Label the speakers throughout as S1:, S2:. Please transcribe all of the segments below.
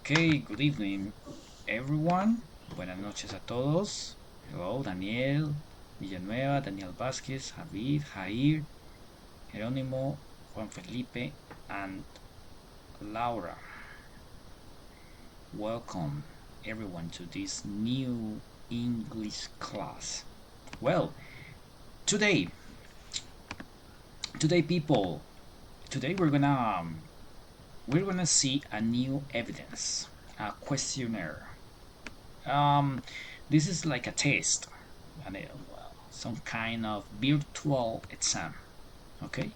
S1: Okay, good evening, everyone. Buenas noches a todos. Hello, Daniel Villanueva, Daniel Vázquez, Javid, Jair, Jerónimo, Juan Felipe, and Laura. Welcome, everyone, to this new English class. Well, today, people, today we're gonna see a new evidence, a questionnaire. Um, this is like a test, some kind of virtual exam. Okay,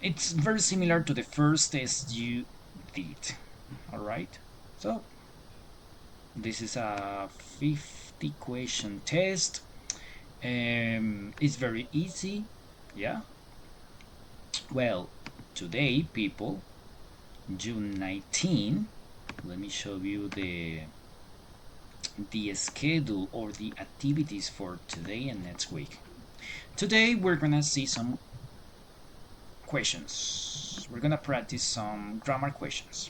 S1: it's very similar to the first test you did. All right, so this is a 50 question test. It's very easy. Yeah. Well, today, people, June 19. Let me show you the schedule or the activities for today and next week. Today we're gonna see some questions. We're gonna practice some grammar questions.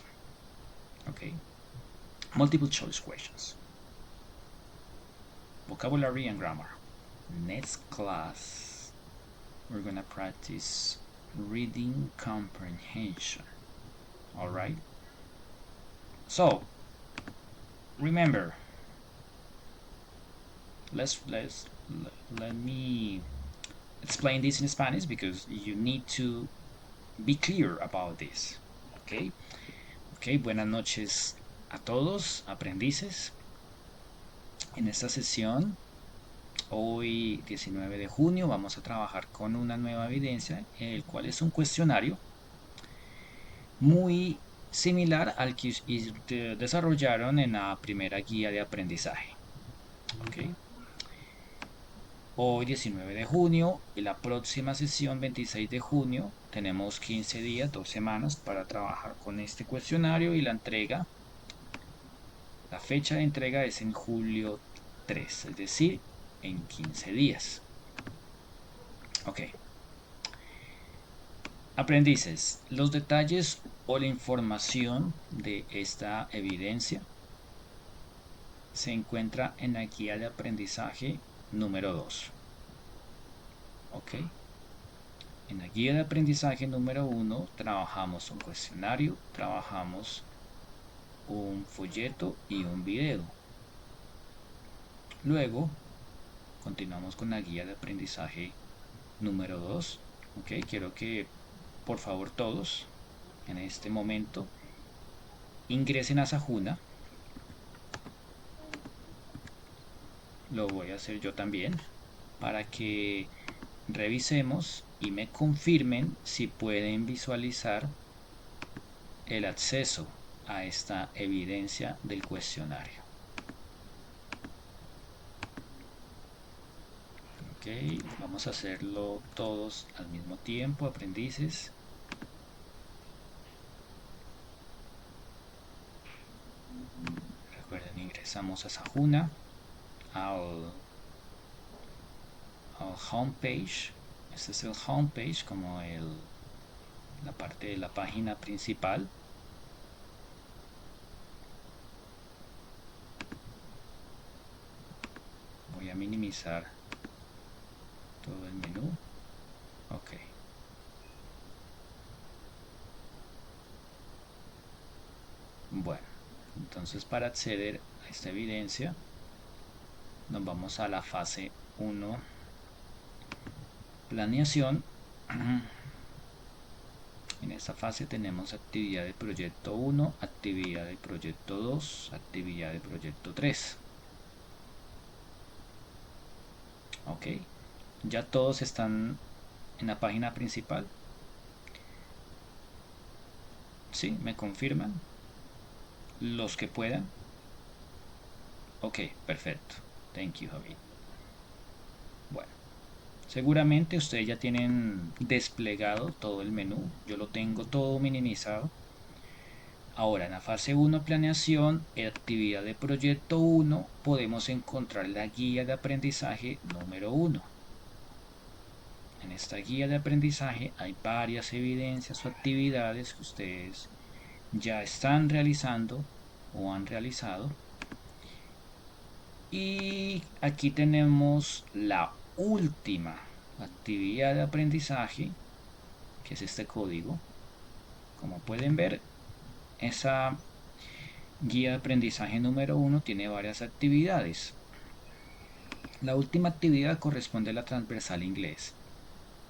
S1: Okay, multiple choice questions, vocabulary and grammar. Next class we're gonna practice reading comprehension. All right, so remember, let me explain this in Spanish because you need to be clear about this. Okay, buenas noches a todos, aprendices. En esta sesión, hoy 19 de junio, vamos a trabajar con una nueva evidencia, el cual es un cuestionario muy similar al que desarrollaron en la primera guía de aprendizaje. Okay. Hoy 19 de junio y la próxima sesión 26 de junio tenemos 15 días, 2 semanas para trabajar con este cuestionario y la entrega. La fecha de entrega es en julio 3, es decir, en 15 días. Ok. Aprendices, los detalles o la información de esta evidencia se encuentra en la guía de aprendizaje número 2. Ok. En la guía de aprendizaje número 1 trabajamos un cuestionario, trabajamos un folleto y un video. Luego continuamos con la guía de aprendizaje número 2. Ok, quiero que por favor todos en este momento ingresen a Sajuna. Lo voy a hacer yo también para que revisemos y me confirmen si pueden visualizar el acceso a esta evidencia del cuestionario. Ok, vamos a hacerlo todos al mismo tiempo, aprendices. Recuerden, ingresamos a Sajuna, al homepage. Este es el homepage, como la parte de la página principal. Voy a minimizar todo el menú. Ok. Bueno, entonces para acceder a esta evidencia nos vamos a la fase 1, planeación. En esta fase tenemos actividad de proyecto 1, actividad de proyecto 2, actividad de proyecto 3. Ok, ya todos están en la página principal. ¿Sí? ¿Me confirman? Los que puedan. Ok, perfecto. Thank you, Javi. Bueno, seguramente ustedes ya tienen desplegado todo el menú. Yo lo tengo todo minimizado. Ahora, en la fase 1, planeación, actividad de proyecto 1, podemos encontrar la guía de aprendizaje número 1. esta guía de aprendizaje hay varias evidencias o actividades que ustedes ya están realizando o han realizado. Y aquí tenemos la última actividad de aprendizaje, que es este código. Como pueden ver, esa guía de aprendizaje número 1 tiene varias actividades. La última actividad corresponde a la transversal inglés,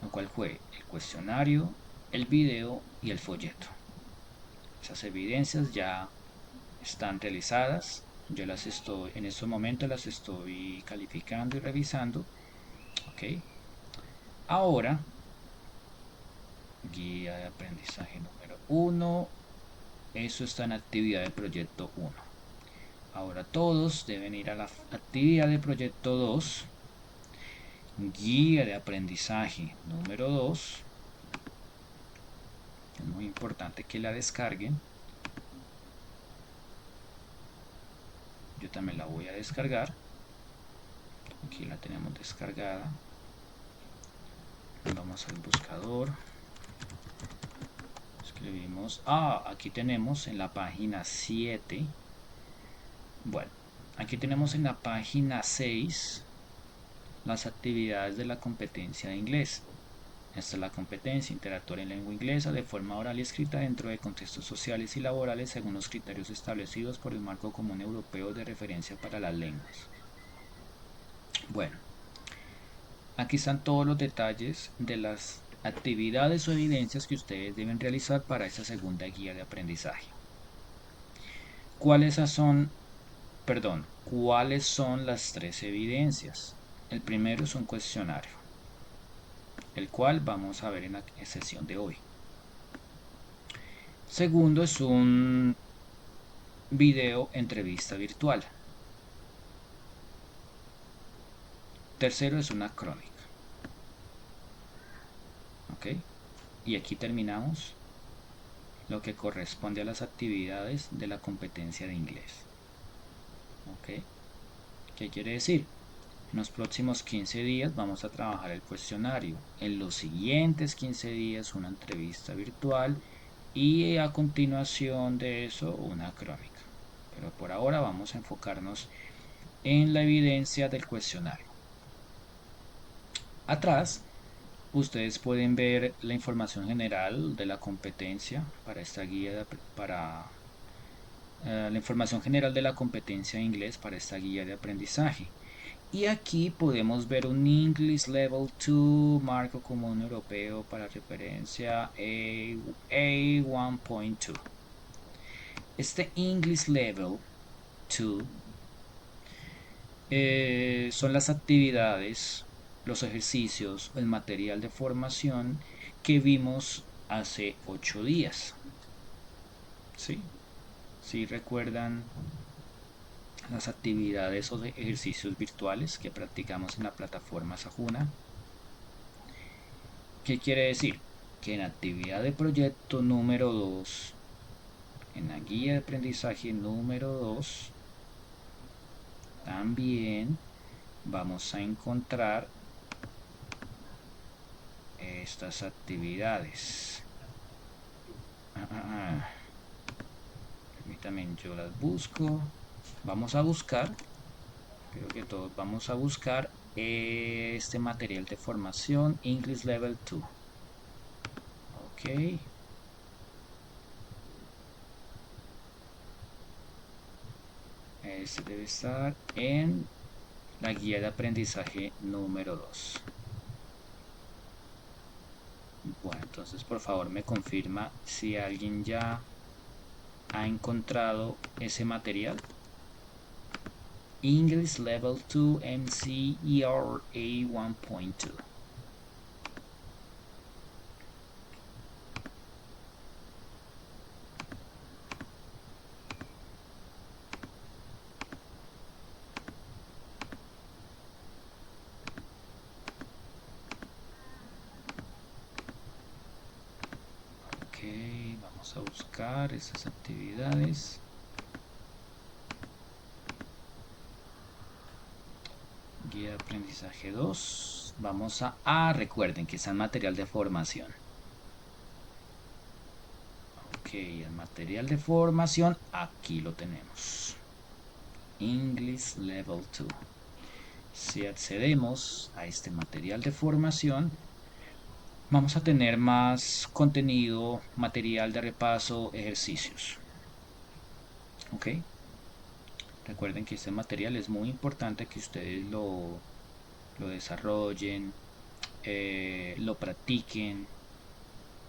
S1: lo cual fue el cuestionario, el video y el folleto. Esas evidencias ya están realizadas. Yo las estoy, en estos momentos las estoy calificando y revisando. Ok. Ahora, guía de aprendizaje número 1. Eso está en actividad de proyecto 1. Ahora todos deben ir a la actividad de proyecto 2. Guía de aprendizaje número 2. Es muy importante que la descarguen. Yo también la voy a descargar. Aquí la tenemos descargada. Vamos al buscador. Escribimos. Aquí tenemos en la página 7. Bueno, aquí tenemos en la página 6 las actividades de la competencia de inglés. Esta es la competencia: interactuar en lengua inglesa de forma oral y escrita dentro de contextos sociales y laborales según los criterios establecidos por el Marco Común Europeo de Referencia para las Lenguas. Bueno, aquí están todos los detalles de las actividades o evidencias que ustedes deben realizar para esta segunda guía de aprendizaje. ¿Cuáles son las tres evidencias? El primero es un cuestionario, el cual vamos a ver en la sesión de hoy. Segundo es un video entrevista virtual. Tercero es una crónica. ¿Ok? Y aquí terminamos lo que corresponde a las actividades de la competencia de inglés. ¿Ok? ¿Qué quiere decir? En los próximos 15 días vamos a trabajar el cuestionario. En los siguientes 15 días una entrevista virtual y a continuación de eso una crónica. Pero por ahora vamos a enfocarnos en la evidencia del cuestionario. Atrás ustedes pueden ver la información general de la competencia para esta guía la información general de la competencia de inglés para esta guía de aprendizaje. Y aquí podemos ver un English Level 2, Marco Común Europeo para referencia A1.2. Este English Level 2 son las actividades, los ejercicios, el material de formación que vimos hace 8 días. ¿Sí? ¿Sí recuerdan las actividades o ejercicios virtuales que practicamos en la plataforma Sajuna? ¿Qué quiere decir? Que en actividad de proyecto número 2, en la guía de aprendizaje número 2, también vamos a encontrar estas actividades. Permítanme, yo las busco. Vamos a buscar, creo que todos vamos a buscar este material de formación English Level 2. Ok. Este debe estar en la guía de aprendizaje número 2. Bueno, entonces por favor me confirma si alguien ya ha encontrado ese material. English Level 2 MCER A1.2. Ok, vamos a buscar esas actividades. Guía de aprendizaje 2. Vamos recuerden que está en material de formación. Ok, Ok, el material de formación, aquí lo tenemos. English Level 2. Si accedemos a este material de formación, vamos a tener más contenido, material de repaso, ejercicios. ¿Ok? Recuerden que este material es muy importante que ustedes lo desarrollen, lo practiquen.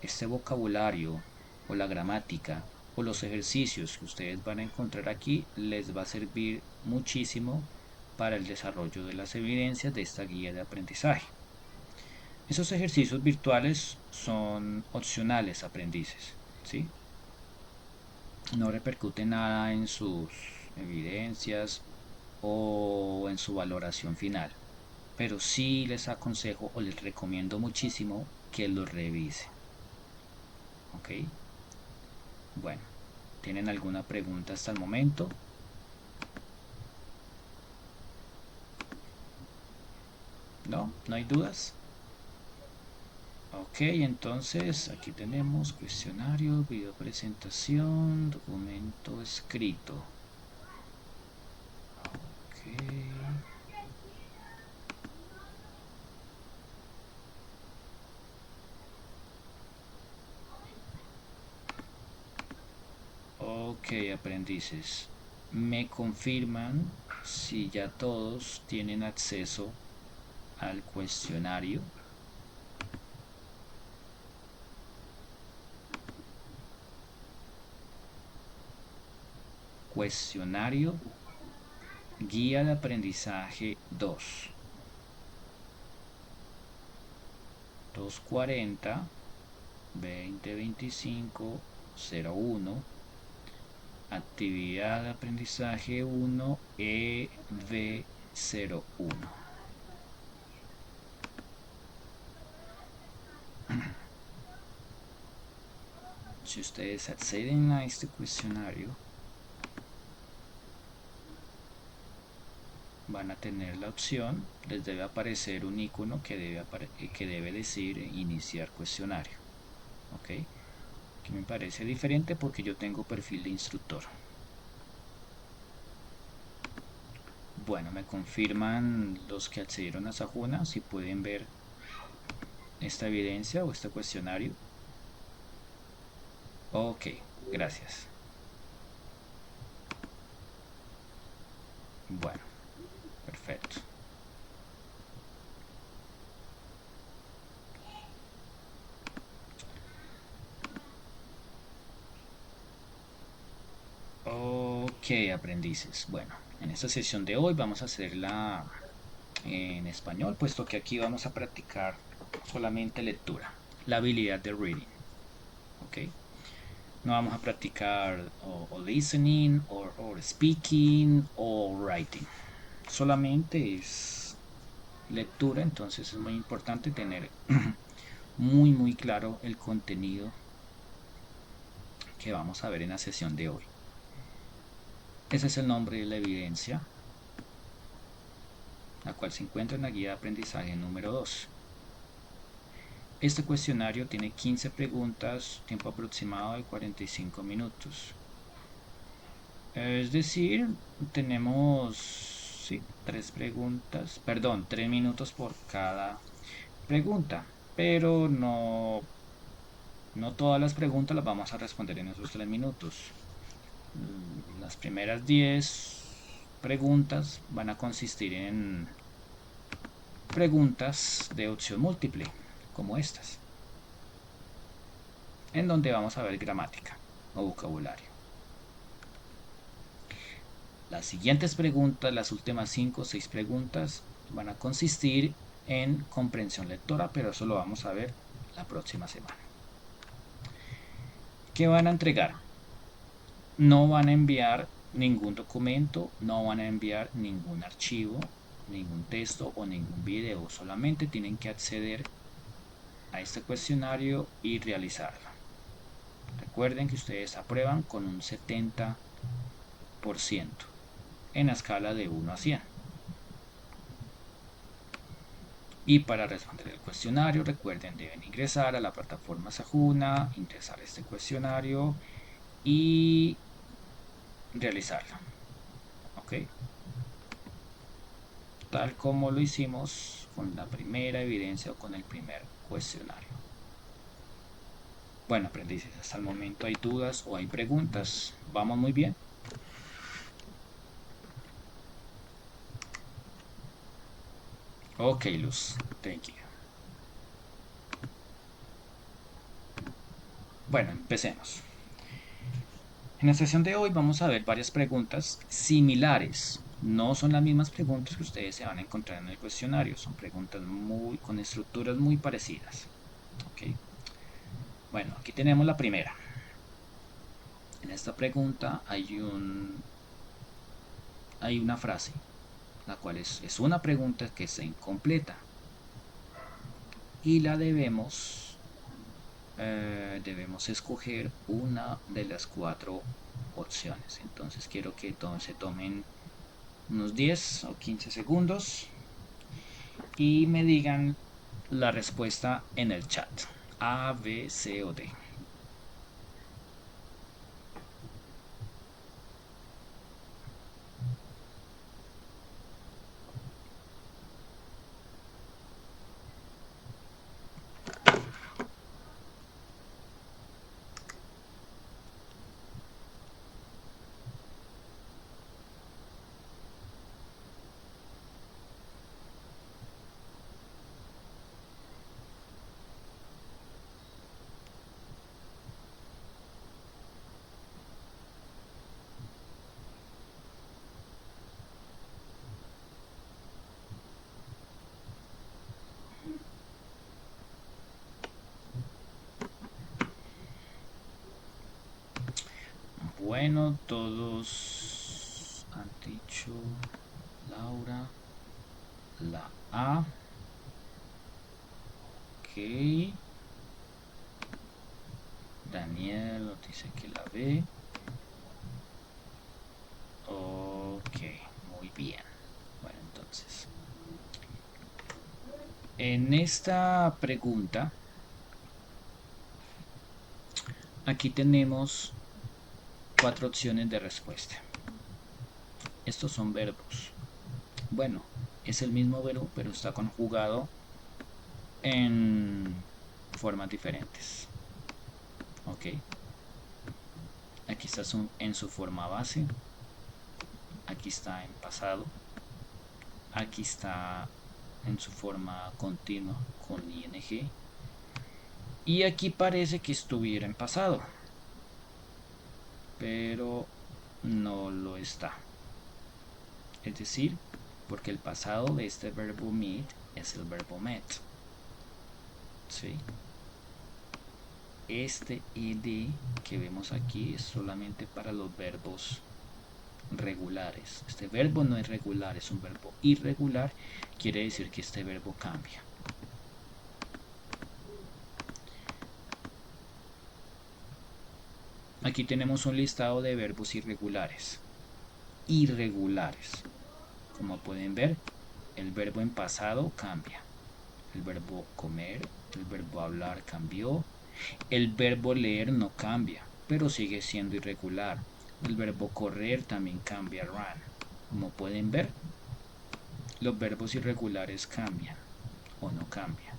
S1: Este vocabulario o la gramática o los ejercicios que ustedes van a encontrar aquí les va a servir muchísimo para el desarrollo de las evidencias de esta guía de aprendizaje. Esos ejercicios virtuales son opcionales, aprendices, ¿sí? No repercute nada en sus evidencias o en su valoración final, pero sí les aconsejo o les recomiendo muchísimo que los revisen. ¿Ok? Bueno, ¿tienen alguna pregunta hasta el momento? ¿No? ¿No hay dudas? Ok, entonces aquí tenemos cuestionario, video presentación, documento escrito. Ok. Ok, aprendices. ¿Me confirman si ya todos tienen acceso al cuestionario? Cuestionario, guía de aprendizaje 2. 240 2025 01. Actividad de aprendizaje 1 EV01. Si ustedes acceden a este cuestionario, van a tener la opción, les debe aparecer un icono que debe decir iniciar cuestionario. ¿Ok? Que me parece diferente porque yo tengo perfil de instructor. Bueno, me confirman los que accedieron a Sajuna si pueden ver esta evidencia o este cuestionario. Ok, gracias. Bueno, perfecto. Ok, aprendices. Bueno, en esta sesión de hoy vamos a hacerla en español, puesto que aquí vamos a practicar solamente lectura, la habilidad de reading. Ok, no vamos a practicar o listening, o speaking, o writing. Solamente es lectura, entonces es muy importante tener muy claro el contenido que vamos a ver en la sesión de hoy. Ese es el nombre de la evidencia, la cual se encuentra en la guía de aprendizaje número 2. Este cuestionario tiene 15 preguntas, tiempo aproximado de 45 minutos. Es decir, tenemos sí, 3 minutos por cada pregunta, pero no todas las preguntas las vamos a responder en esos 3 minutos. Las primeras 10 preguntas van a consistir en preguntas de opción múltiple, como estas, en donde vamos a ver gramática o vocabulario. Las siguientes preguntas, las últimas 5 o 6 preguntas, van a consistir en comprensión lectora, pero eso lo vamos a ver la próxima semana. ¿Qué van a entregar? No van a enviar ningún documento, no van a enviar ningún archivo, ningún texto o ningún video, solamente tienen que acceder a este cuestionario y realizarlo. Recuerden que ustedes aprueban con un 70% en la escala de 1 a 100. Y para responder el cuestionario, recuerden, deben ingresar a la plataforma Sajuna, ingresar este cuestionario y realizarlo. ¿Ok? Tal como lo hicimos con la primera evidencia o con el primer cuestionario. Bueno, aprendices, hasta el momento hay dudas o hay preguntas. ¿Vamos muy bien? Ok, Luz. Thank you. Bueno, empecemos. En la sesión de hoy vamos a ver varias preguntas similares. No son las mismas preguntas que ustedes se van a encontrar en el cuestionario. Son preguntas con estructuras muy parecidas. Ok. Bueno, aquí tenemos la primera. En esta pregunta hay una frase, la cual es una pregunta que está incompleta y la debemos escoger una de las cuatro opciones. Entonces quiero que se tomen unos 10 o 15 segundos y me digan la respuesta en el chat. A, B, C o D. Bueno, todos han dicho Laura, la A. Ok. Daniel nos dice que la B. Ok, muy bien. Bueno, entonces, en esta pregunta, aquí tenemos cuatro opciones de respuesta. Estos son verbos. Bueno, es el mismo verbo, pero está conjugado en formas diferentes. Ok. Aquí está en su forma base. Aquí está en pasado. Aquí está en su forma continua con ing. Y aquí parece que estuviera en pasado, pero no lo está. Es decir, porque el pasado de este verbo meet es el verbo met. ¿Sí? Este ed que vemos aquí es solamente para los verbos regulares. Este verbo no es regular, es un verbo irregular. Quiere decir que este verbo cambia. Aquí tenemos un listado de verbos irregulares. Irregulares. Como pueden ver, el verbo en pasado cambia. El verbo comer, el verbo hablar cambió. El verbo leer no cambia, pero sigue siendo irregular. El verbo correr también cambia, run. Como pueden ver, los verbos irregulares cambian o no cambian.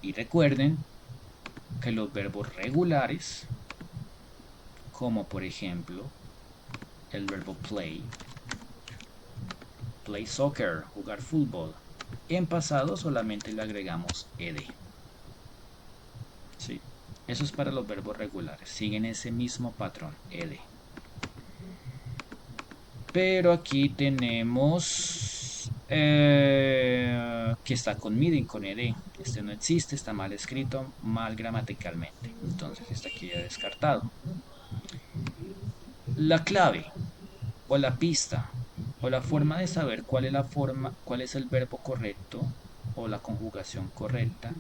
S1: Y recuerden que los verbos regulares, como por ejemplo el verbo play soccer, jugar fútbol, en pasado solamente le agregamos ed. ¿Sí? Eso es para los verbos regulares, siguen ese mismo patrón, ed. Pero aquí tenemos que está con meeting, con ed. Este no existe, está mal escrito, mal gramaticalmente. Entonces está aquí ya descartado. La clave o la pista o la forma de saber cuál es el verbo correcto o la conjugación correcta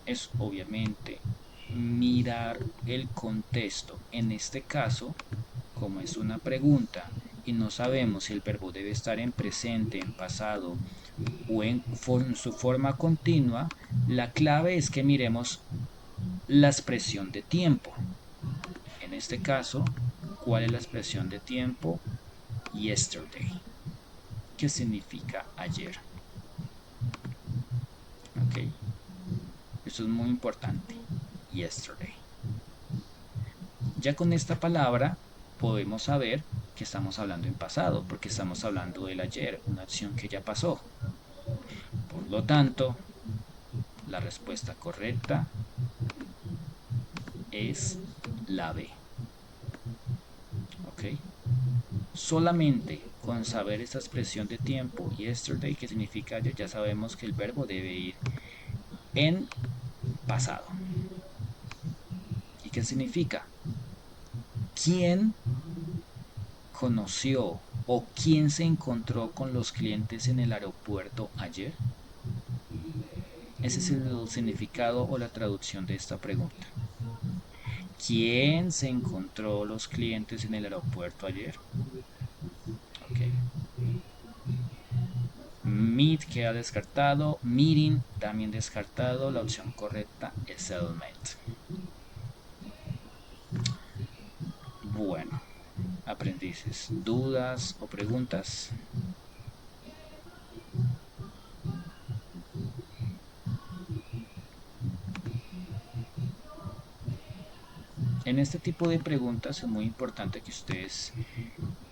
S1: es obviamente mirar el contexto. En este caso, como es una pregunta y no sabemos si el verbo debe estar en presente, en pasado o en su forma continua, la clave es que miremos la expresión de tiempo. En este caso, ¿cuál es la expresión de tiempo? Yesterday. ¿Qué significa ayer? ¿Ok? Eso es muy importante. Yesterday. Ya con esta palabra podemos saber que estamos hablando en pasado, porque estamos hablando del ayer, una acción que ya pasó. Por lo tanto, la respuesta correcta es la B. ¿Ok? Solamente con saber esta expresión de tiempo, yesterday, que significa ayer, ya sabemos que el verbo debe ir en pasado. ¿Y qué significa? ¿Quién conoció o quién se encontró con los clientes en el aeropuerto ayer? Ese es el significado o la traducción de esta pregunta. ¿Quién se encontró los clientes en el aeropuerto ayer? Ok. Meet queda descartado. Meeting también descartado. La opción correcta es settlement. Bueno, aprendices, ¿dudas o preguntas? En este tipo de preguntas es muy importante que ustedes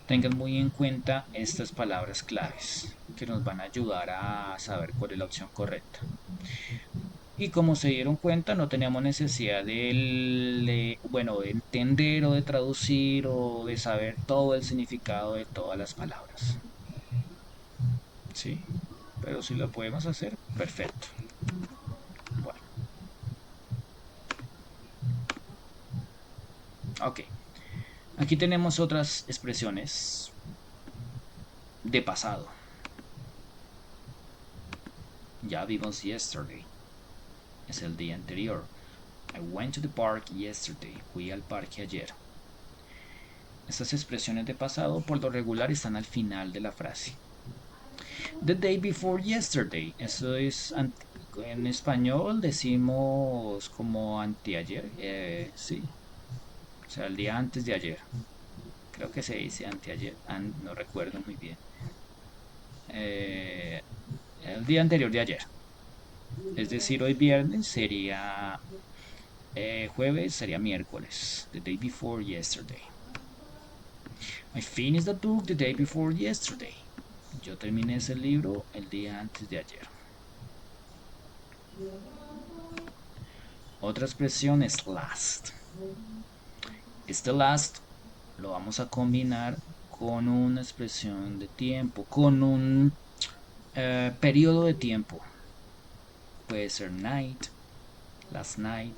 S1: tengan muy en cuenta estas palabras claves que nos van a ayudar a saber cuál es la opción correcta. Y como se dieron cuenta, no teníamos necesidad bueno, de entender o de traducir o de saber todo el significado de todas las palabras. ¿Sí? Pero si lo podemos hacer, perfecto. Bueno, ok. Aquí tenemos otras expresiones de pasado. Ya vimos yesterday. Es el día anterior. I went to the park yesterday. Fui al parque ayer. Estas expresiones de pasado por lo regular están al final de la frase. The day before yesterday. Eso es en español decimos como anteayer. Sí. O sea, el día antes de ayer. Creo que se dice anteayer. No recuerdo muy bien. Eh, el día anterior de ayer. Es decir, hoy viernes sería jueves, sería miércoles. The day before yesterday. I finished that book the day before yesterday. Yo terminé ese libro el día antes de ayer. Otra expresión es last. Este last lo vamos a combinar con una expresión de tiempo, con un periodo de tiempo. Puede ser night, last night,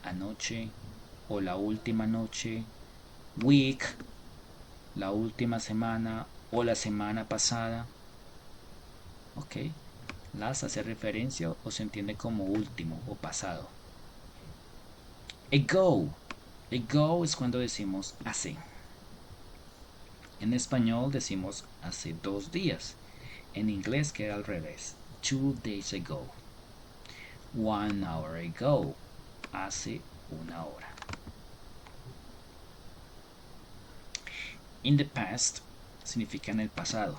S1: anoche o la última noche, week, la última semana o la semana pasada. Ok, last hace referencia o se entiende como último o pasado. Ago. Ago es cuando decimos hace. En español decimos hace 2 días. En inglés queda al revés. 2 days ago. 1 hour ago. Hace 1 hora. In the past significa en el pasado.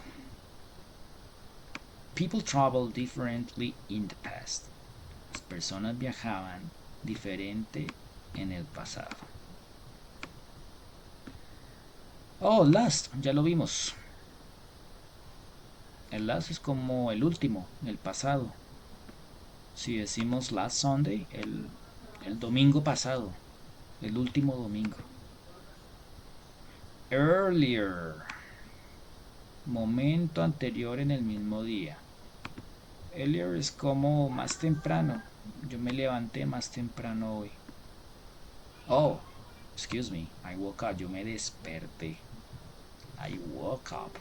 S1: People travel differently in the past. Las personas viajaban diferente en el pasado. Oh, last, ya lo vimos. El last es como el último, el pasado. Si decimos last Sunday, el domingo pasado, el último domingo. Earlier, momento anterior en el mismo día. Earlier es como más temprano. Yo me levanté más temprano hoy. Oh, excuse me, I woke up. Yo me desperté. I woke up.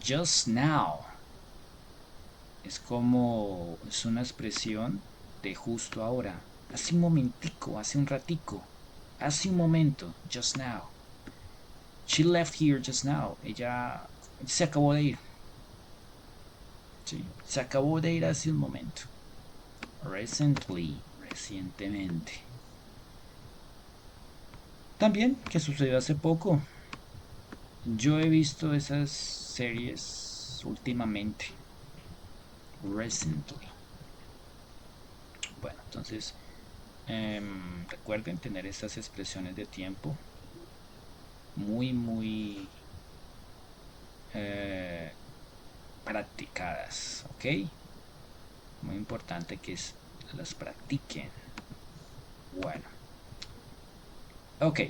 S1: Just now. Es como, es una expresión de justo ahora. Hace un momentico, hace un ratico. Hace un momento, just now. She left here just now. Ella se acabó de ir. Sí, se acabó de ir hace un momento. Recently, recientemente. También, que sucedió hace poco. Yo he visto esas series últimamente. Recently. Bueno, entonces recuerden tener estas expresiones de tiempo muy eh, practicadas, ¿ok? Muy importante que las practiquen. Bueno, ok.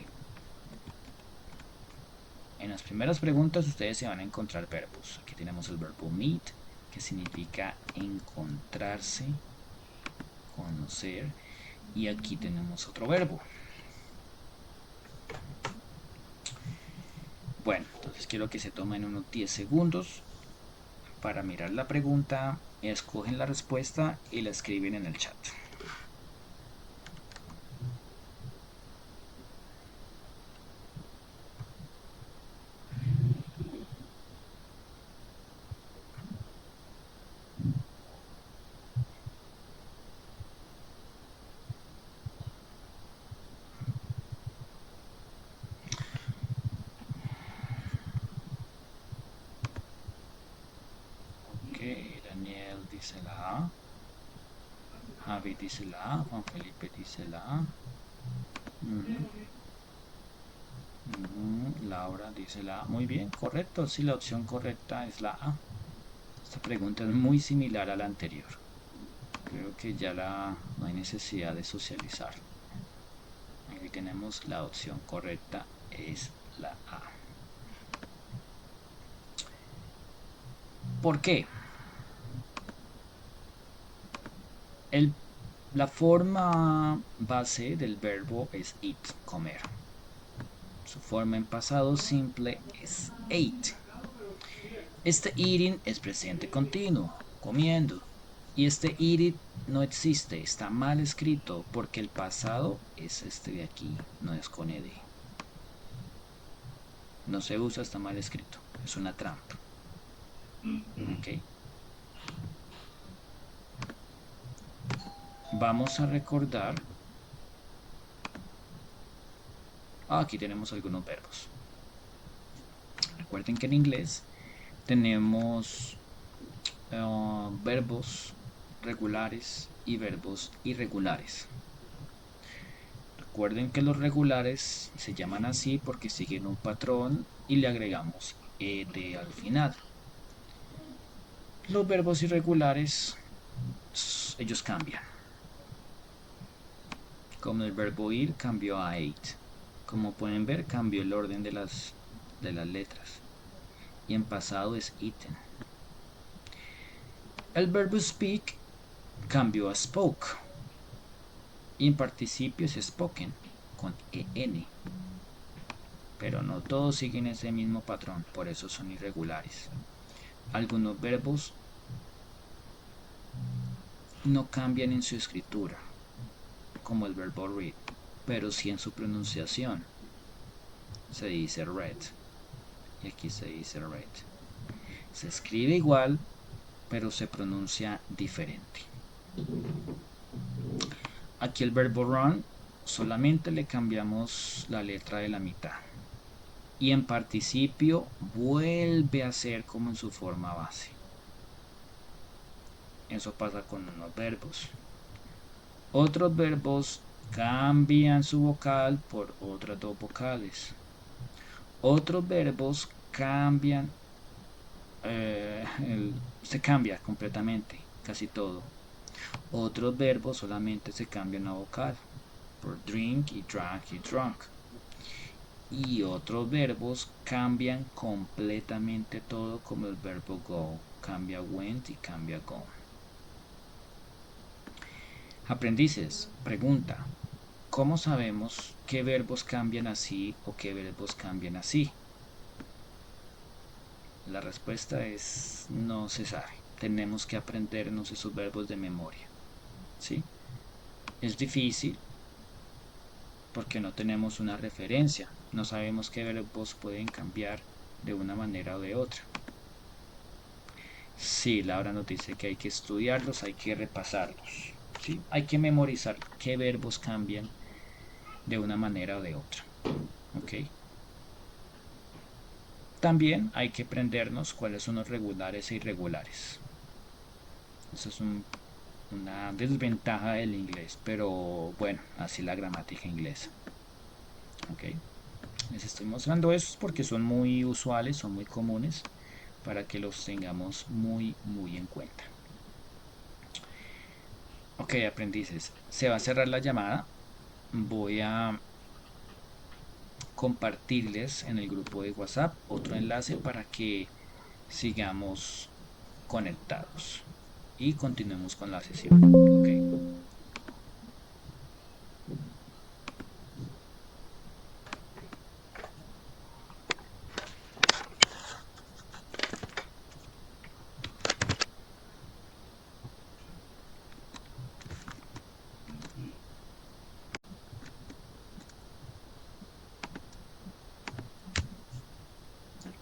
S1: En las primeras preguntas ustedes se van a encontrar verbos. Aquí tenemos el verbo meet, que significa encontrarse, conocer. Y aquí tenemos otro verbo. Bueno, entonces quiero que se tomen unos 10 segundos para mirar la pregunta, escogen la respuesta y la escriben en el chat. Ok, Daniel dice la A. Javi dice la A. Juan Felipe dice la A. Laura dice la A. Muy bien, correcto. Sí, la opción correcta es la A. Esta pregunta es muy similar a la anterior. Creo que ya no hay necesidad de socializar. Aquí tenemos la opción correcta, es la A. ¿Por qué? La forma base del verbo es eat, comer. Su forma en pasado simple es ate. Este eating es presente continuo, comiendo. Y este eat no existe, está mal escrito porque el pasado es este de aquí, no es con ed. No se usa, está mal escrito, es una trampa. ¿Ok? Vamos a recordar. Aquí tenemos algunos verbos. Recuerden que en inglés tenemos verbos regulares y verbos irregulares. Recuerden que los regulares se llaman así porque siguen un patrón y le agregamos ed al final. Los verbos irregulares, ellos cambian. Como el verbo ir cambió a ate. Como pueden ver, cambió el orden de las letras. Y en pasado es eaten. El verbo speak cambió a spoke. Y en participio es spoken, con en. Pero no todos siguen ese mismo patrón, por eso son irregulares. Algunos verbos no cambian en su escritura, como el verbo read, pero sí en su pronunciación. Se dice read, y aquí se dice read. Se escribe igual, pero se pronuncia diferente. Aquí el verbo run solamente le cambiamos la letra de la mitad. Y en participio vuelve a ser como en su forma base. Eso pasa con unos verbos. Otros verbos cambian su vocal por otras dos vocales. Otros verbos cambian, se cambia completamente, casi todo. Otros verbos solamente se cambian una vocal, por drink y drank y drunk. Y otros verbos cambian completamente todo, como el verbo go, cambia went y cambia go. Aprendices, pregunta, ¿cómo sabemos qué verbos cambian así o qué verbos cambian así? La respuesta es no se sabe. Tenemos que aprendernos esos verbos de memoria. ¿Sí? Es difícil, porque no tenemos una referencia, no sabemos qué verbos pueden cambiar de una manera o de otra. Sí, Laura nos dice que hay que estudiarlos, hay que repasarlos, ¿sí? Hay que memorizar qué verbos cambian de una manera o de otra, ¿ok? También hay que aprendernos cuáles son los regulares e irregulares. Eso es una desventaja del inglés, pero bueno, así la gramática inglesa, ¿ok? Les estoy mostrando estos porque son muy usuales, son muy comunes, para que los tengamos muy en cuenta. Ok, aprendices, se va a cerrar la llamada. Voy a compartirles en el grupo de WhatsApp otro enlace para que sigamos conectados y continuemos con la sesión. Ok.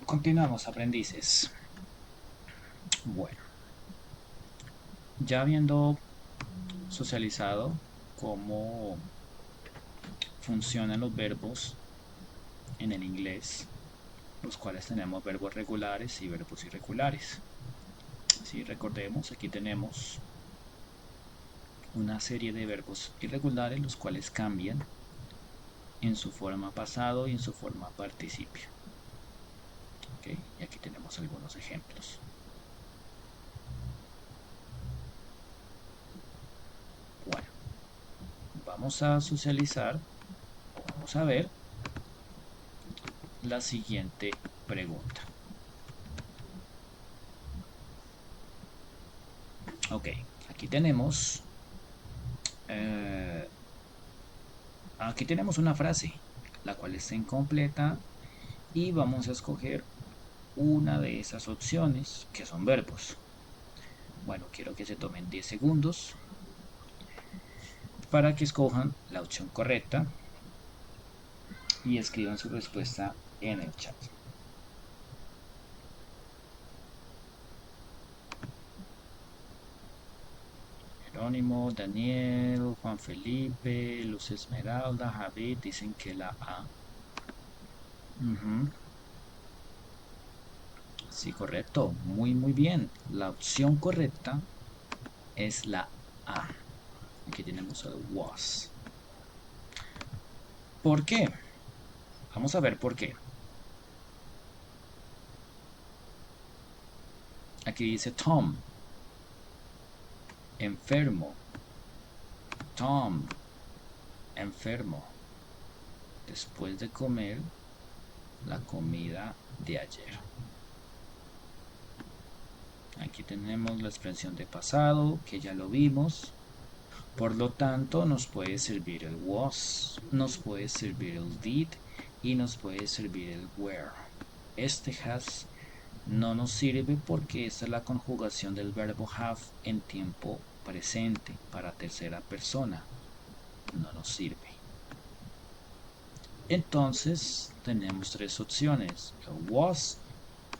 S1: Continuamos, aprendices. Bueno, ya habiendo socializado cómo funcionan los verbos en el inglés, los cuales tenemos verbos regulares y verbos irregulares. Si recordemos, aquí tenemos una serie de verbos irregulares, los cuales cambian en su forma pasado y en su forma participio. ¿Okay? Y aquí tenemos algunos ejemplos. Bueno, vamos a socializar, o vamos a ver la siguiente pregunta. Ok, aquí tenemos una frase, la cual está incompleta, y vamos a escoger una de esas opciones que son verbos. Bueno, quiero que se tomen 10 segundos para que escojan la opción correcta y escriban su respuesta en el chat. Jerónimo, Daniel, Juan Felipe, Luz Esmeralda, Javid dicen que la A. Sí, correcto. Muy bien. La opción correcta es la A. Aquí tenemos el was. ¿Por qué? Vamos a ver por qué. Aquí dice Tom, enfermo. Tom, enfermo. Después de comer la comida de ayer. Aquí tenemos la expresión de pasado, que ya lo vimos. Por lo tanto, nos puede servir el was, nos puede servir el did y nos puede servir el were. Este has no nos sirve porque esta es la conjugación del verbo have en tiempo presente para tercera persona. No nos sirve. Entonces tenemos tres opciones: el was,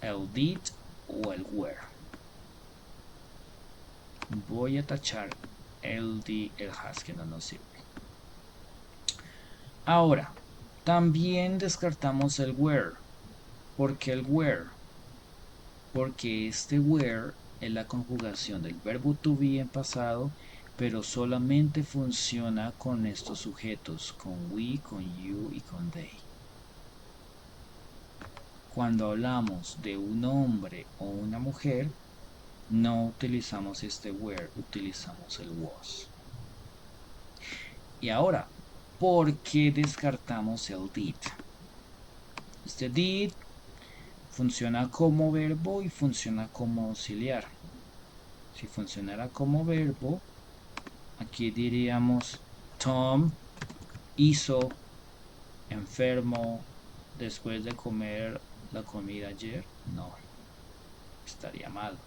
S1: el did o el were. Voy a tachar el did, el has, que no nos sirve. Ahora, también descartamos el were. ¿Por qué el were? Porque este were es la conjugación del verbo to be en pasado, pero solamente funciona con estos sujetos, con we, con you y con they. Cuando hablamos de un hombre o una mujer, no utilizamos este were, utilizamos el was. Y ahora, ¿por qué descartamos el did? Este did funciona como verbo y funciona como auxiliar. Si funcionara como verbo, aquí diríamos Tom hizo enfermo después de comer la comida ayer. No, estaría mal.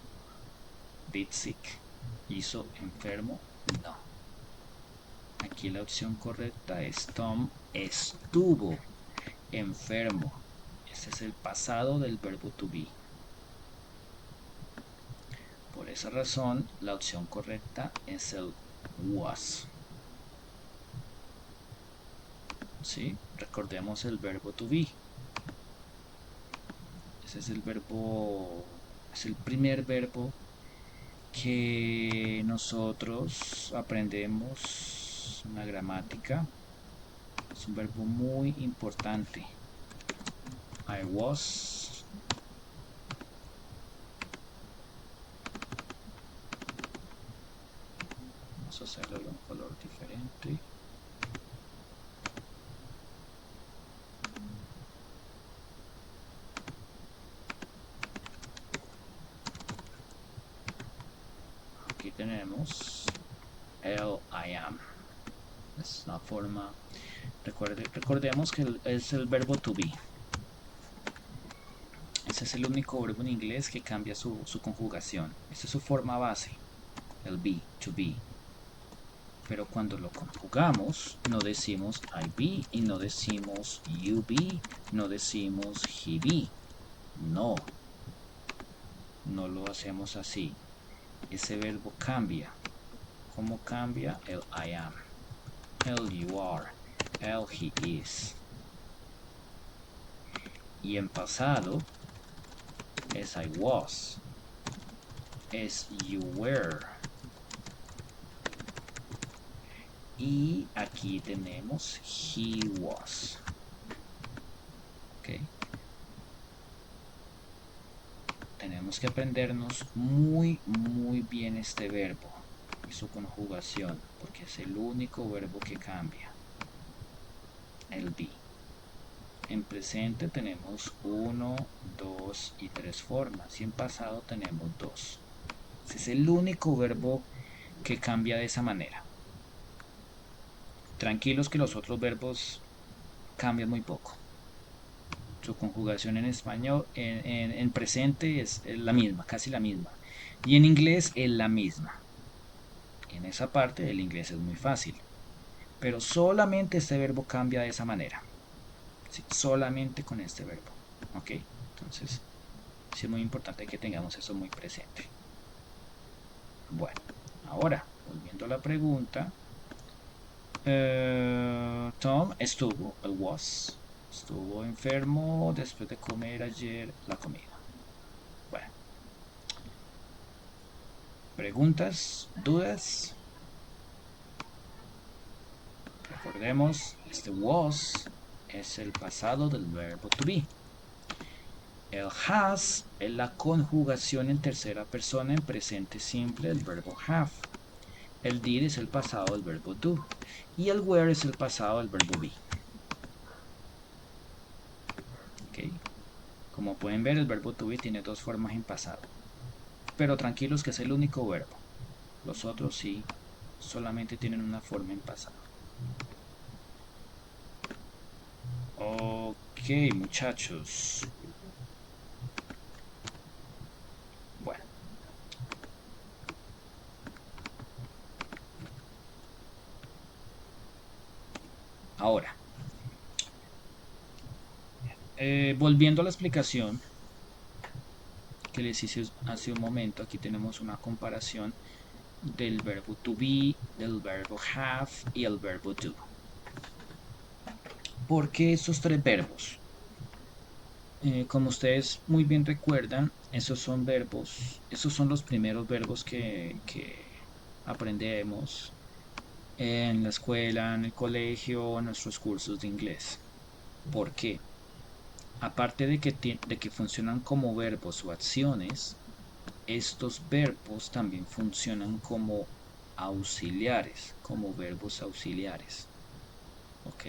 S1: Did sick. Hizo enfermo. No. Aquí la opción correcta es Tom estuvo enfermo. Ese es el pasado del verbo to be. Por esa razón, la opción correcta es el was. ¿Sí? Recordemos el verbo to be. Ese es el verbo, es el primer verbo que nosotros aprendemos en la gramática. Es un verbo muy importante. I was. Vamos a hacerlo de un color diferente. Aquí tenemos el I am. Es una forma. Recordemos que es el verbo to be. Ese es el único verbo en inglés que cambia su conjugación. Esa es su forma base, el be, to be. Pero cuando lo conjugamos, no decimos I be y no decimos you be, no decimos he be. No, no lo hacemos así. Ese verbo cambia. ¿Cómo cambia? El I am, el you are, el he is. Y en pasado es I was, es you were. Y aquí tenemos he was. ¿Ok? Tenemos que aprendernos muy bien este verbo y su conjugación, porque es el único verbo que cambia. El be. En presente tenemos 1, 2 y 3 formas, y en pasado tenemos 2. Ese es el único verbo que cambia de esa manera. Tranquilos que los otros verbos cambian muy poco. Su conjugación en español, en presente es la misma, casi la misma. Y en inglés es la misma. En esa parte el inglés es muy fácil. Pero solamente este verbo cambia de esa manera. ¿Sí? Solamente con este verbo. ¿Ok? Entonces, sí es muy importante que tengamos eso muy presente. Bueno, ahora, volviendo a la pregunta. Tom estuvo, el was, estuvo enfermo después de comer ayer la comida. Bueno, preguntas, dudas. Recordemos, este was es el pasado del verbo to be. El has es la conjugación en tercera persona en presente simple del verbo have. El did es el pasado del verbo do. Y el were es el pasado del verbo be. ¿Ok? Como pueden ver, el verbo to be tiene dos formas en pasado. Pero tranquilos que es el único verbo. Los otros sí, solamente tienen una forma en pasado. Ok, muchachos. Bueno. Ahora. Volviendo a la explicación que les hice hace un momento, aquí tenemos una comparación del verbo to be, del verbo have y el verbo do. ¿Por qué estos tres verbos? Como ustedes muy bien recuerdan, esos son verbos, esos son los primeros verbos que aprendemos en la escuela, en el colegio, en nuestros cursos de inglés. ¿Por qué? Aparte de que funcionan como verbos o acciones, estos verbos también funcionan como auxiliares, como verbos auxiliares. ¿Ok?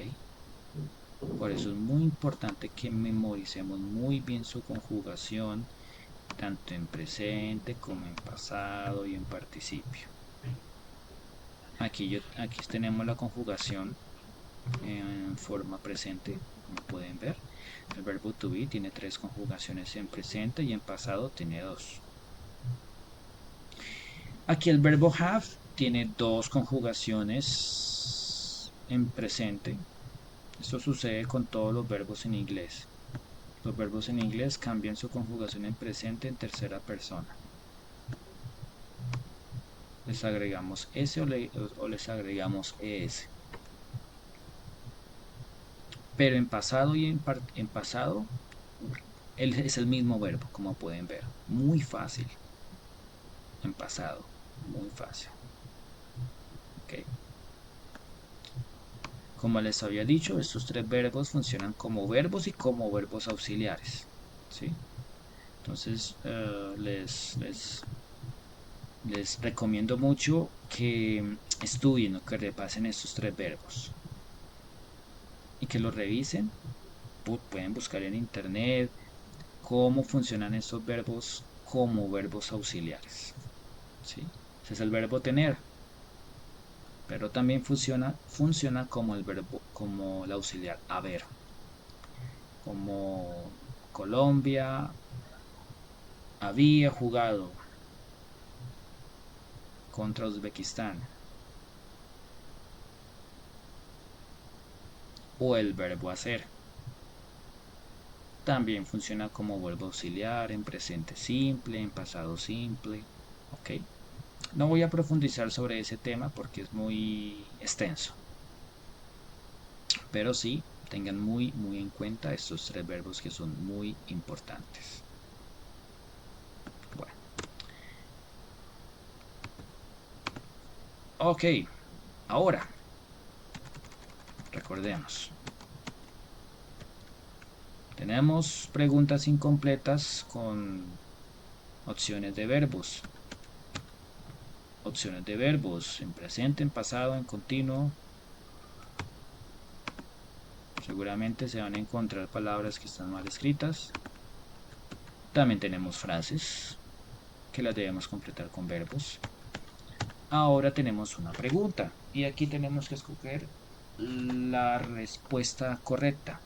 S1: Por eso es muy importante que memoricemos muy bien su conjugación, tanto en presente como en pasado y en participio. Aquí tenemos la conjugación en forma presente, como pueden ver. El verbo to be tiene 3 conjugaciones en presente y en pasado tiene 2. Aquí el verbo have tiene dos conjugaciones en presente. Esto sucede con todos los verbos en inglés. Los verbos en inglés cambian su conjugación en presente en tercera persona. Les agregamos S o les agregamos ES. Pero en pasado en pasado es el mismo verbo, como pueden ver. Muy fácil. En pasado. Muy fácil. Okay. Como les había dicho, estos tres verbos funcionan como verbos y como verbos auxiliares. ¿Sí? Entonces, les recomiendo mucho que estudien o que repasen estos tres verbos y que los revisen. Pueden buscar en internet cómo funcionan estos verbos como verbos auxiliares. ¿Sí? Ese es el verbo tener, pero también funciona como el verbo, como el auxiliar haber, como Colombia había jugado contra Uzbekistán, o el verbo hacer. También funciona como verbo auxiliar en presente simple, en pasado simple. ¿Ok? No voy a profundizar sobre ese tema porque es muy extenso, pero sí tengan muy en cuenta estos tres verbos que son muy importantes. Bueno, ok, ahora recordemos. Tenemos preguntas incompletas con opciones de verbos. Opciones de verbos en presente, en pasado, en continuo. Seguramente se van a encontrar palabras que están mal escritas. También tenemos frases que las debemos completar con verbos. Ahora tenemos una pregunta y aquí tenemos que escoger la respuesta correcta.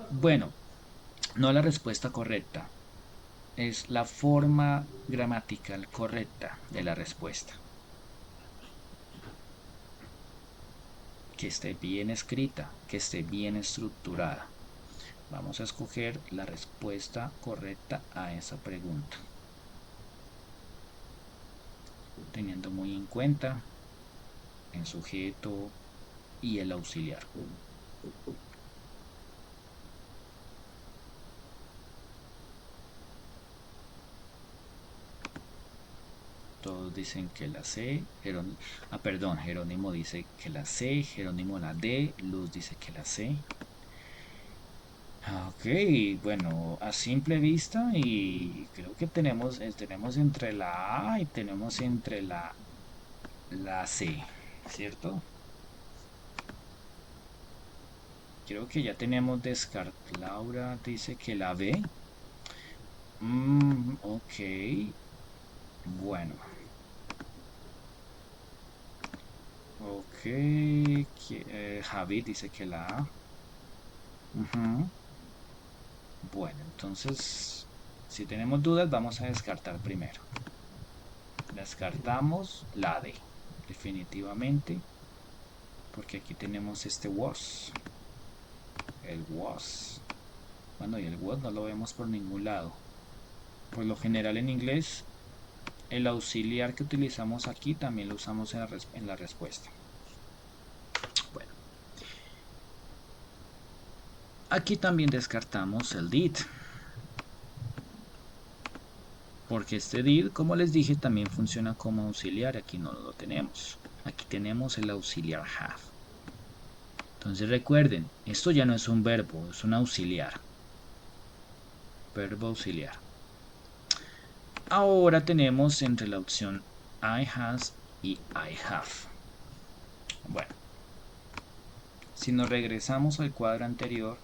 S1: Bueno, no la respuesta correcta, es la forma gramatical correcta de la respuesta. Que esté bien escrita, que esté bien estructurada. Vamos a escoger la respuesta correcta a esa pregunta, teniendo muy en cuenta el sujeto y el auxiliar. Todos dicen que la C, Jerónimo dice que la C, Jerónimo la D, Luz dice que la C. Ok, bueno, a simple vista y creo que tenemos entre la A y tenemos entre la C, ¿cierto? Creo que ya tenemos Laura dice que la B. Ok, bueno. Ok, Javi dice que la A. Ujú. Bueno, entonces, si tenemos dudas, vamos a descartar primero. Descartamos la D, definitivamente, porque aquí tenemos este was, el was. Bueno, y el was no lo vemos por ningún lado. Por lo general en inglés, el auxiliar que utilizamos aquí también lo usamos en la respuesta. Bueno, aquí también descartamos el did. Porque este did, como les dije, también funciona como auxiliar. Aquí no lo tenemos. Aquí tenemos el auxiliar have. Entonces recuerden, esto ya no es un verbo, es un auxiliar. Verbo auxiliar. Ahora tenemos entre la opción I has y I have. Bueno, si nos regresamos al cuadro anterior,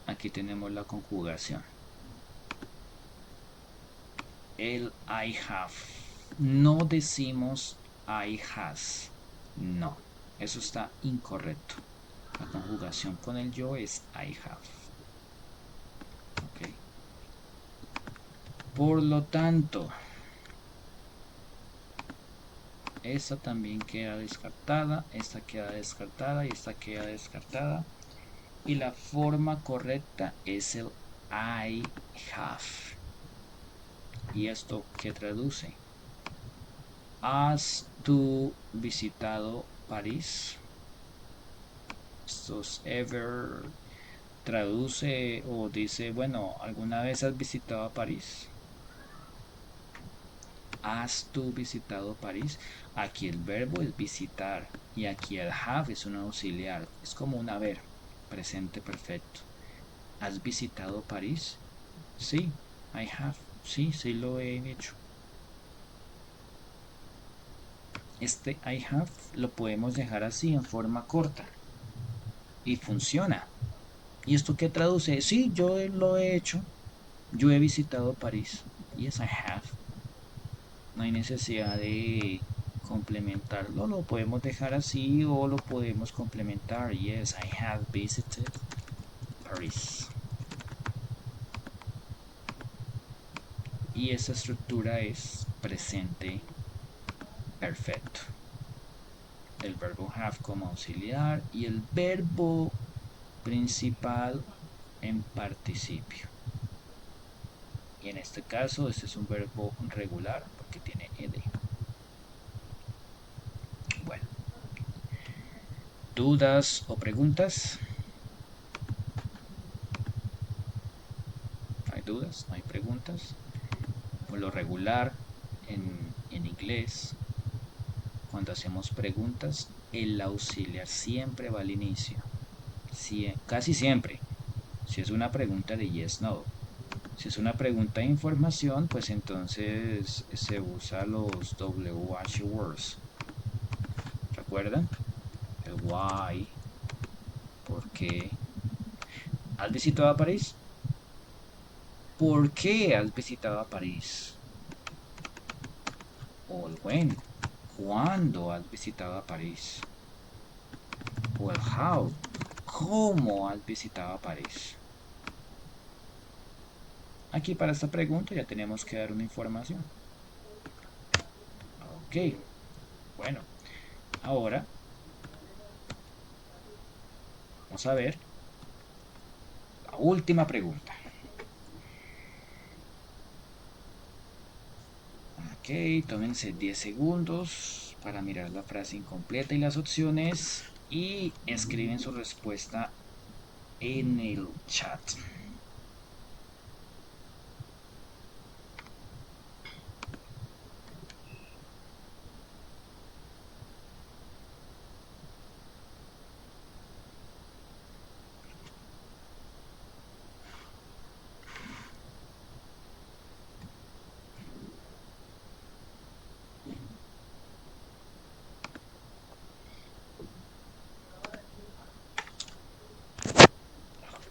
S1: aquí tenemos la conjugación. El I have. No decimos I has. No, eso está incorrecto. La conjugación con el yo es I have. Ok. Por lo tanto, Esta también queda descartada, esta queda descartada y esta queda descartada. Y la forma correcta es el I have. ¿Y esto qué traduce? ¿Has tú visitado París? Estos ever traduce o dice, bueno, ¿alguna vez has visitado París? ¿Has tú visitado París? Aquí el verbo es visitar y aquí el have es un auxiliar, es como un haber, presente perfecto. ¿Has visitado París? Sí, I have. Sí, sí lo he hecho. Este I have lo podemos dejar así en forma corta y funciona. ¿Y esto qué traduce? Sí, yo lo he hecho. Yo he visitado París. Yes, I have. No hay necesidad de complementarlo. Lo podemos dejar así o lo podemos complementar. Yes, I have visited Paris. Y esa estructura es presente perfecto. El verbo have como auxiliar y el verbo principal en participio. Y en este caso, este es un verbo regular porque tiene ed. Bueno, ¿dudas o preguntas? ¿No hay dudas? ¿No hay preguntas? Por lo regular, en inglés, cuando hacemos preguntas, el auxiliar siempre va al inicio. Casi siempre. Si es una pregunta de yes, no. Si es una pregunta de información, pues entonces se usa los WH words. ¿Recuerdan? El why, por qué. ¿Has visitado a París? ¿Por qué has visitado a París? O el when. ¿Cuándo has visitado a París? O el how. ¿Cómo has visitado a París? Aquí para esta pregunta ya tenemos que dar una información. Ok. Bueno. Ahora vamos a ver la última pregunta. Ok, tómense 10 segundos para mirar la frase incompleta y las opciones y escriben su respuesta en el chat.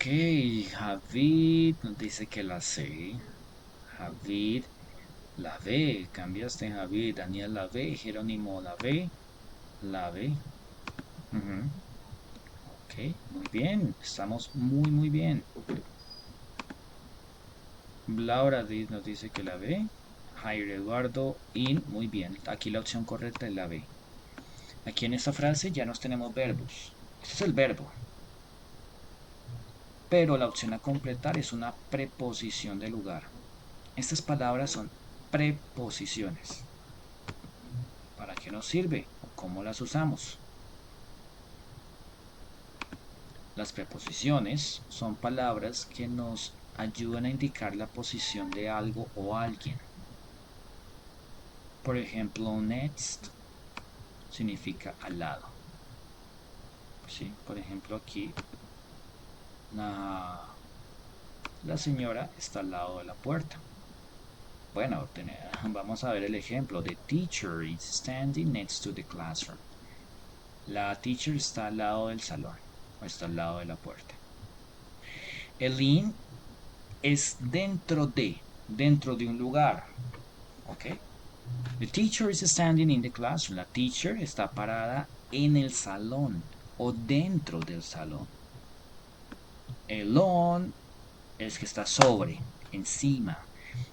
S1: Ok, Javid nos dice que la C. Javid, la B. Cambiaste, Javid. Daniel, la B. Jerónimo, la B. La B. Ok, muy bien. Estamos muy bien. Laura nos dice que la B. Jair Eduardo, in. Muy bien. Aquí la opción correcta es la B. Aquí en esta frase ya nos tenemos verbos. Este es el verbo. Pero la opción a completar es una preposición de lugar. Estas palabras son preposiciones. ¿Para qué nos sirve? ¿O cómo las usamos? Las preposiciones son palabras que nos ayudan a indicar la posición de algo o alguien. Por ejemplo, next significa al lado. ¿Sí? Por ejemplo, aquí la señora está al lado de la puerta. Bueno, vamos a ver el ejemplo. The teacher is standing next to the classroom. La teacher está al lado del salón o está al lado de la puerta. El in es dentro de un lugar. ¿Ok? The teacher is standing in the classroom. La teacher está parada en el salón o dentro del salón. El on es que está sobre, encima.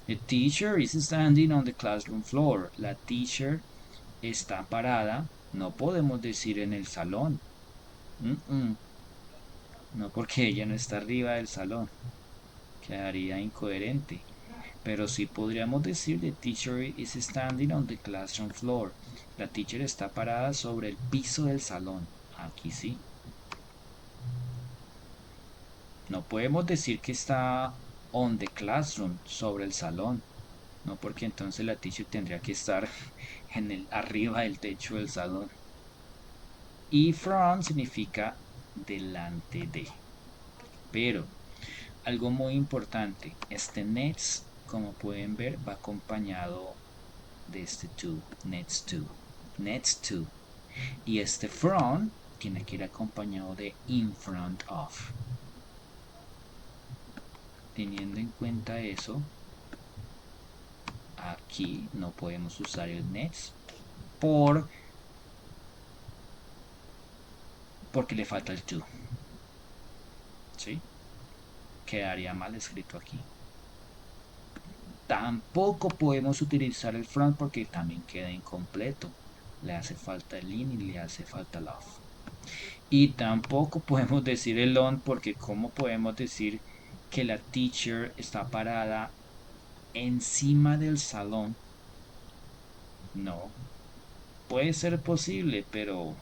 S1: The teacher is standing on the classroom floor. La teacher está parada, no podemos decir en el salón. No, porque ella no está arriba del salón. Quedaría incoherente. Pero sí podríamos decir the teacher is standing on the classroom floor. La teacher está parada sobre el piso del salón. Aquí sí. No podemos decir que está on the classroom, sobre el salón. No, porque entonces la teacher tendría que estar arriba del techo del salón. Y front significa delante de. Pero algo muy importante, este next, como pueden ver, va acompañado de este to, next to, next to. Y este from tiene que ir acompañado de in front of. Teniendo en cuenta eso, aquí no podemos usar el next porque le falta el to. ¿Sí? Quedaría mal escrito aquí. Tampoco podemos utilizar el front porque también queda incompleto. Le hace falta el in y le hace falta el off. Y tampoco podemos decir el on porque ¿cómo podemos decir que la teacher está parada encima del salón? No. Puede ser posible, pero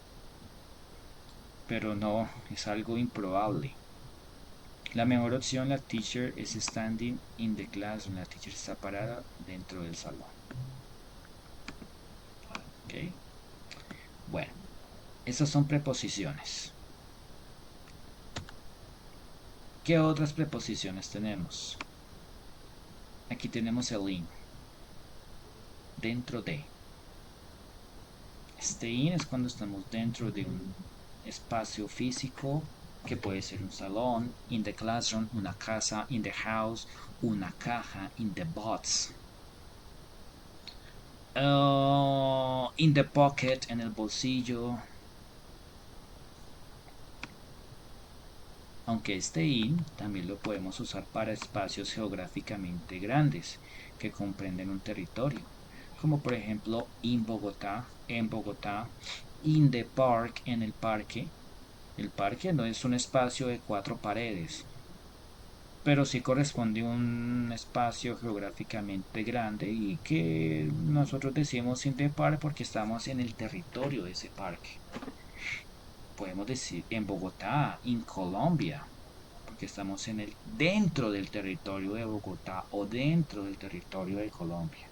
S1: no, es algo improbable. La mejor opción, la teacher is standing in the classroom. La teacher está parada dentro del salón. ¿Ok? Bueno, esas son preposiciones. ¿Qué otras preposiciones tenemos? Aquí tenemos el in. Dentro de. Este in es cuando estamos dentro de un espacio físico que puede ser un salón, in the classroom, una casa, in the house, una caja, in the box. In the pocket, en el bolsillo. Aunque este in también lo podemos usar para espacios geográficamente grandes que comprenden un territorio, como por ejemplo in Bogotá, en Bogotá, in the park, en el parque. El parque no es un espacio de 4 paredes, pero sí corresponde a un espacio geográficamente grande y que nosotros decimos in the park porque estamos en el territorio de ese parque. Podemos decir en Bogotá, en Colombia, porque estamos dentro del territorio de Bogotá o dentro del territorio de Colombia.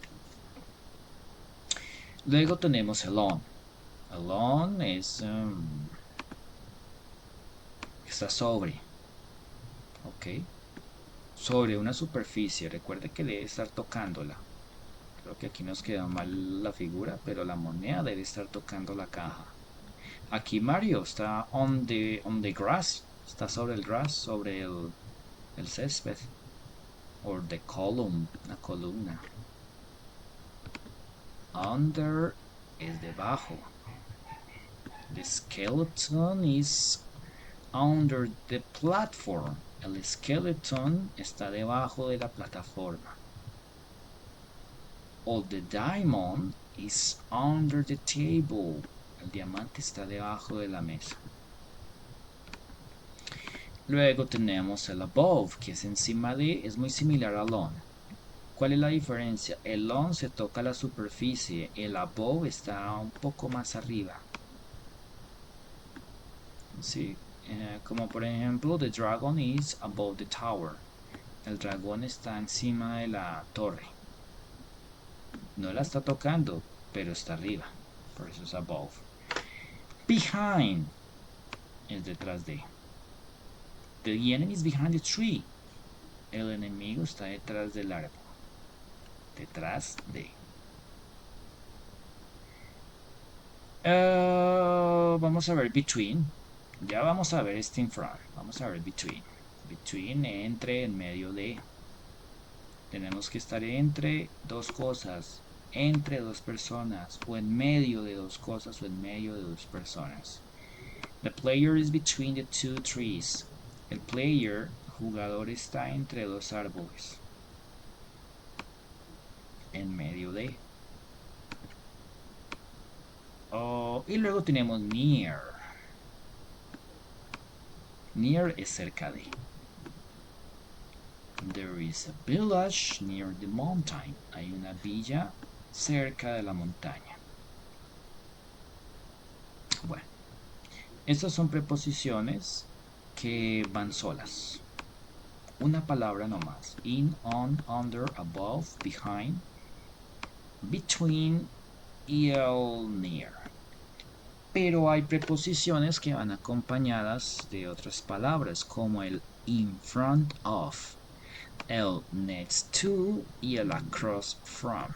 S1: Luego tenemos el on. El on está sobre, ¿ok? Sobre una superficie. Recuerde que debe estar tocándola. Creo que aquí nos quedó mal la figura, pero la moneda debe estar tocando la caja. Aquí Mario está on the grass. Está sobre el grass, sobre el césped. Or the column, la columna. Under es debajo. The skeleton is under the platform. El skeleton está debajo de la plataforma. Or the diamond is under the table. El diamante está debajo de la mesa. Luego tenemos el above, que es encima de, es muy similar al on. ¿Cuál es la diferencia? El on se toca la superficie, el above está un poco más arriba. Sí, como por ejemplo, the dragon is above the tower. El dragón está encima de la torre. No la está tocando, pero está arriba. Por eso es above. Behind es detrás de. The enemy is behind the tree. El enemigo está detrás del árbol. Detrás de. Vamos a ver between. Ya vamos a ver este in front. Vamos a ver between. Between, entre, en medio de. Tenemos que estar entre dos cosas, entre dos personas, o en medio de dos cosas, o en medio de dos personas. The player is between the two trees. El player, jugador, está entre dos árboles. En medio de. Oh, y luego tenemos near. Near es cerca de. There is a village near the mountain. Hay una villa cerca de la montaña. Bueno, estas son preposiciones que van solas. Una palabra nomás. In, on, under, above, behind, between y el near. Pero hay preposiciones que van acompañadas de otras palabras, como el in front of, el next to y el across from.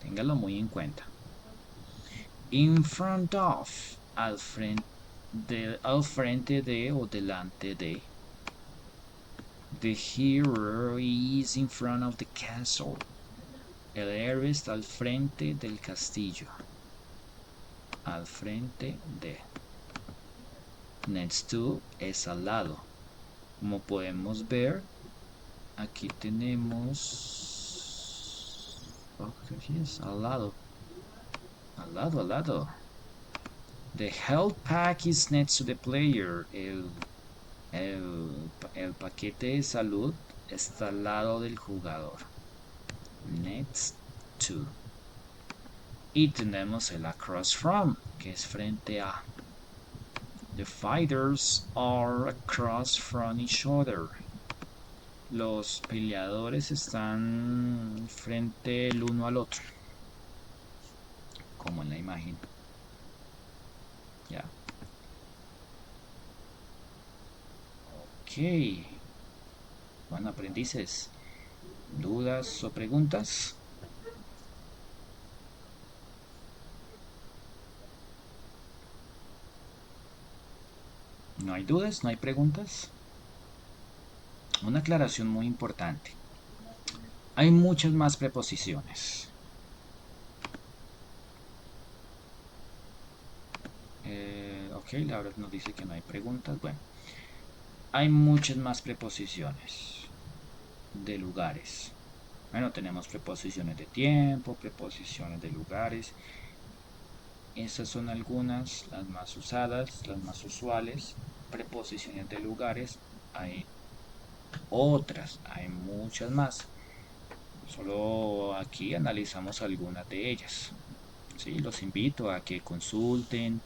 S1: Téngalo muy en cuenta. In front of, al frente de o delante de. The hero is in front of the castle. El héroe está al frente del castillo. Al frente de. Next to es al lado. Como podemos ver, aquí tenemos... Oh, aquí es al lado. Al lado, al lado. The health pack is next to the player. El paquete de salud está al lado del jugador. Next to. Y tenemos el across from, que es frente a. The fighters are across from each other. Los peleadores están frente el uno al otro. Como en la imagen. Ya. Ok. Bueno, aprendices. ¿Dudas o preguntas? ¿No hay dudas? ¿No hay preguntas? Una aclaración muy importante. Hay muchas más preposiciones. Ok, Laura nos dice que no hay preguntas. Bueno, hay muchas más preposiciones de lugares. Bueno, tenemos preposiciones de tiempo, preposiciones de lugares. Estas son algunas, las más usadas, las más usuales. Preposiciones de lugares. Hay otras, hay muchas más. Solo aquí analizamos algunas de ellas. Sí, los invito a que consulten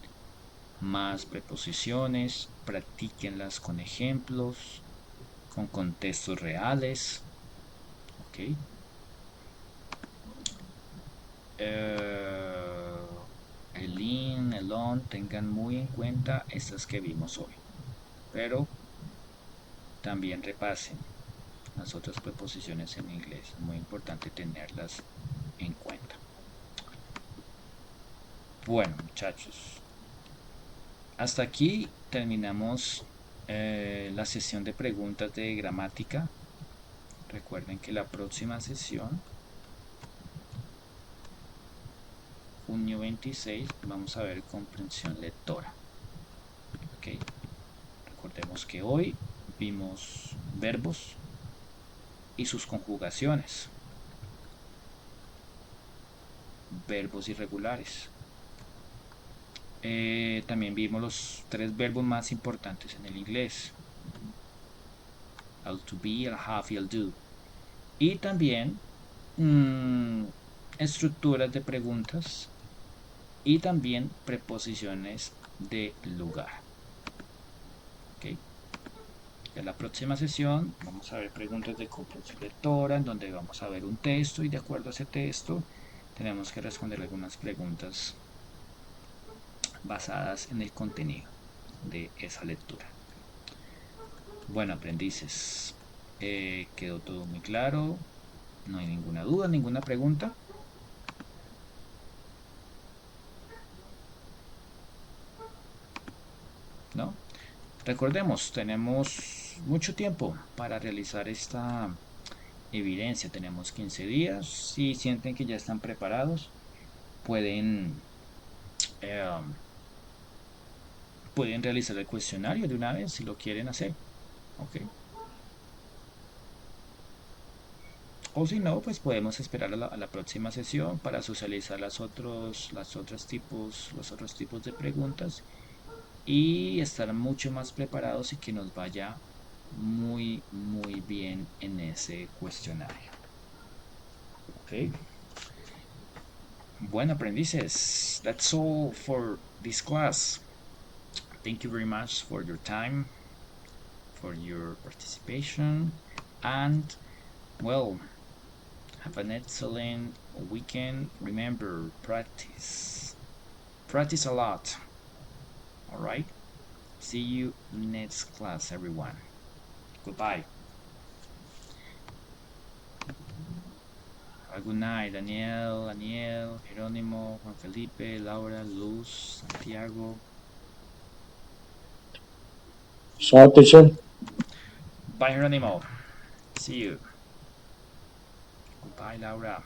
S1: más preposiciones, practíquenlas con ejemplos, con contextos reales. Ok. El in, el on, tengan muy en cuenta estas que vimos hoy. Pero también repasen las otras preposiciones en inglés. Es muy importante tenerlas en cuenta. Bueno, muchachos, hasta aquí terminamos la sesión de preguntas de gramática. Recuerden que la próxima sesión, junio 26, vamos a ver comprensión lectora. Ok, recordemos que hoy vimos verbos y sus conjugaciones, verbos irregulares. También vimos los tres verbos más importantes en el inglés: el to be, el have y el do. Y también estructuras de preguntas y también preposiciones de lugar. ¿Okay? En la próxima sesión vamos a ver preguntas de comprensión lectora, en donde vamos a ver un texto y de acuerdo a ese texto tenemos que responder algunas preguntas basadas en el contenido de esa lectura. Bueno, aprendices, quedó todo muy claro, no hay ninguna duda, ninguna pregunta. ¿No? Recordemos, tenemos mucho tiempo para realizar esta evidencia. Tenemos 15 días. Si sienten que ya están preparados, pueden, eh, pueden realizar el cuestionario de una vez si lo quieren hacer. ¿Ok? O si no, pues podemos esperar a la próxima sesión para socializar los otros tipos de preguntas y estar mucho más preparados y que nos vaya muy, muy bien en ese cuestionario. Ok. Bueno, aprendices, that's all for this class. Thank you very much for your time, for your participation, and well, have an excellent weekend. Remember, practice. Practice a lot. All right? See you next class, everyone. Goodbye. Have a good night, Daniel, Aniel, Jerónimo, Juan Felipe, Laura, Luz, Santiago.
S2: Ciao, teacher.
S1: Bye, Jerónimo. See you. Goodbye, Laura.